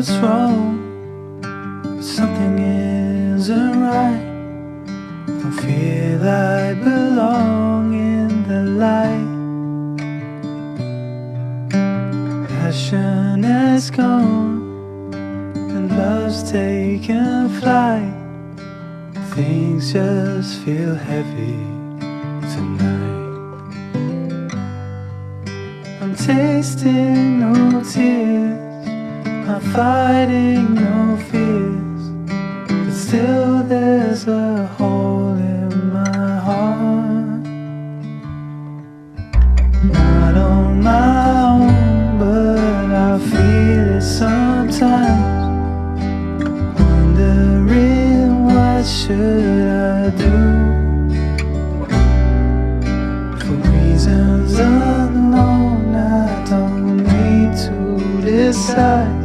what's wrong, something isn't right. Don't feel I belong in the light. Passion has gone and love's taken flight. Things just feel heavy tonight. I'm tasting no tears, I'm fighting no fears, but still there's a hole in my heart. Not on my own, but I feel it sometimes. Wondering what should I do, for reasons unknown. I don't need to decide.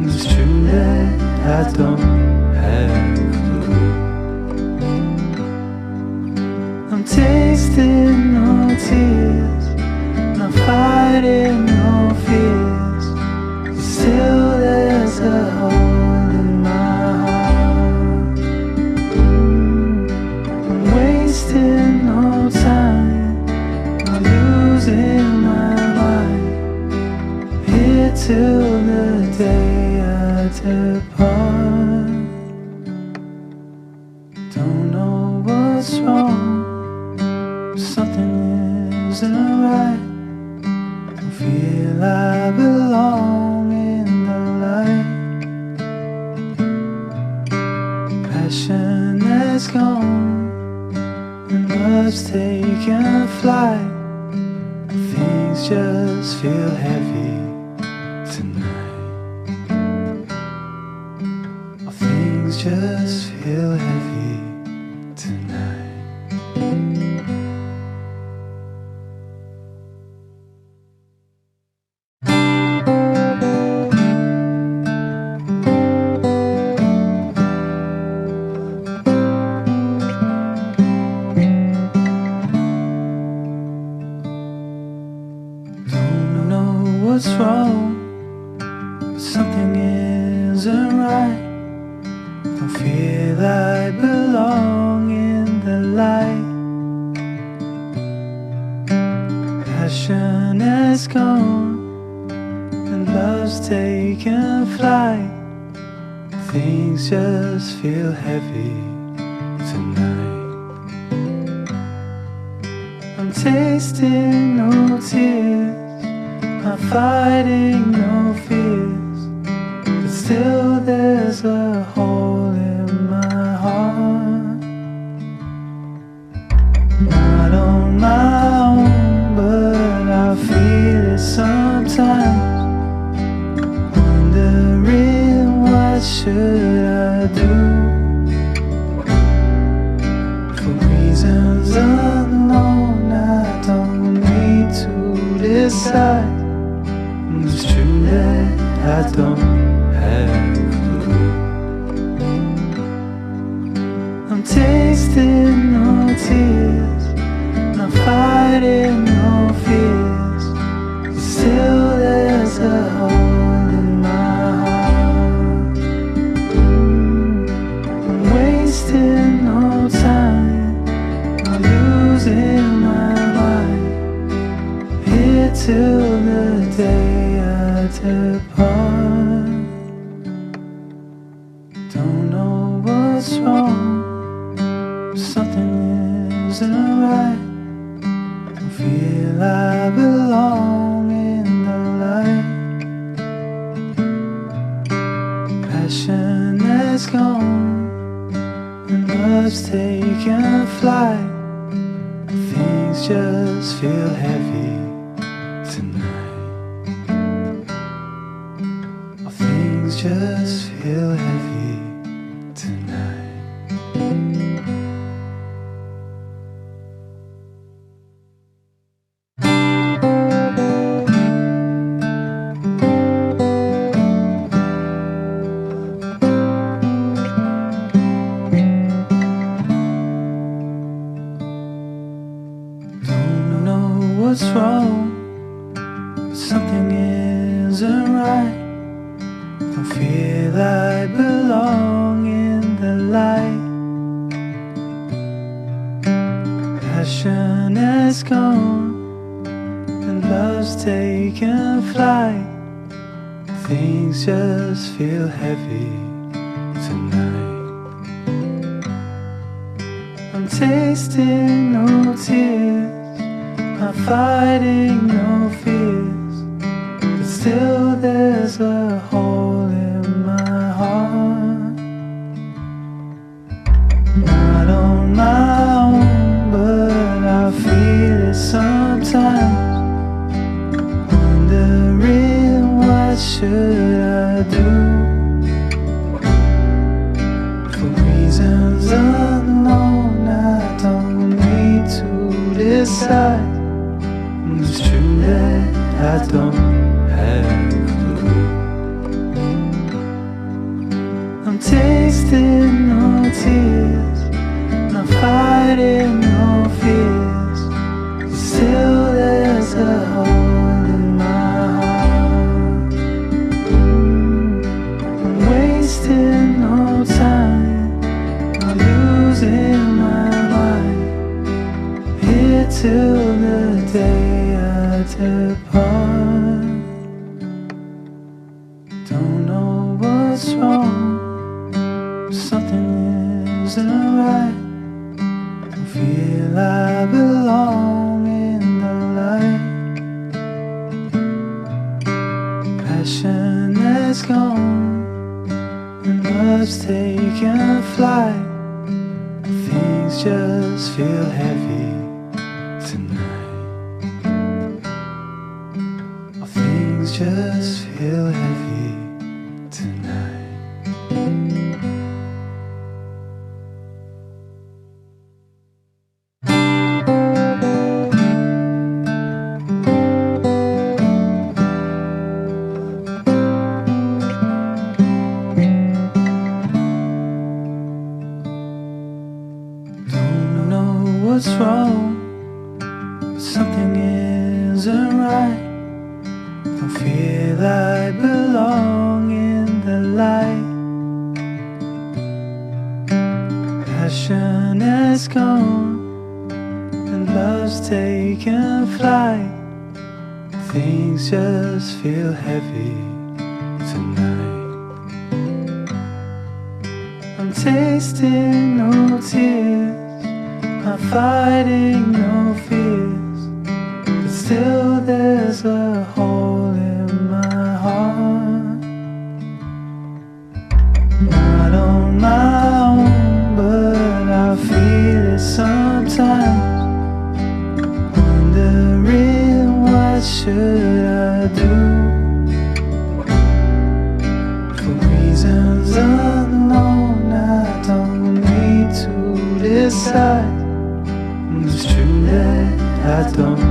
It's true that I don't have a clue. I'm tasting no tears, I'm fighting no fears, but still there's a hole in my heart. I'm wasting no time, I'm losing my mind, here till the day I depart. Don't know what's wrong, something isn't right. Don't feel I belong in the light. Passion has gone and love's taken flight. Things just feel heavy tonight. Things just feel heavy tonight. Don't know what's wrong, something isn't right. Don't feel I belong in the light. Passion has gone and love's taken flight. Things just feel heavy tonight. I'm tasting no tears, I'm fighting no fears, but still there's a hole in my heart. Not on my own, but I feel it sometimes. Wondering what should I do, for reasons unknown. I don't need to decide. It's true that I don't have a clue. I'm tasting no tears, I'm fighting no fears, but still there's a hole in my heart. I'm wasting no time, I'm losing my mind, here till the day I depart. Don't know what's wrong, something isn't right. Don't feel I belong in the light. Passion has gone and love's taken flight. Things just feel heavy tonight. Things just feel heavy tonight. Don't know what's wrong, something isn't right. Don't feel I belong in the light. Passion has gone and love's taken flight. Things just feel heavy tonight. I'm tasting no tears, I'm fighting no fears, but still there's a hole in my heart. Not on my own, but I feel it sometimes. Wondering what should I do? For reasons unknown, I don't need to decide. It's true that I don't have a clue. I'm tasting no tears, I'm fighting no fears, still there's a hole in my heart. I'm wasting no time, I'm losing my mind, here till the day I depart. Don't know what's wrong, something isn't right. Don't feel I belong in the light. Passion has gone and love's taken flight. Things just feel heavy tonight. Things just feel heavy tonight. Don't know what's wrong, but something isn't right. Don't feel I belong in the light. Passion has gone and love's taken flight. Things just feel heavy tonight. I'm tasting no tears, I'm fighting no fears, but still there's a hole in my heart. Not on my own, but I feel it sometimes. Wondering what should I do? For reasons unknown, I don't need to decide. It's true that I don't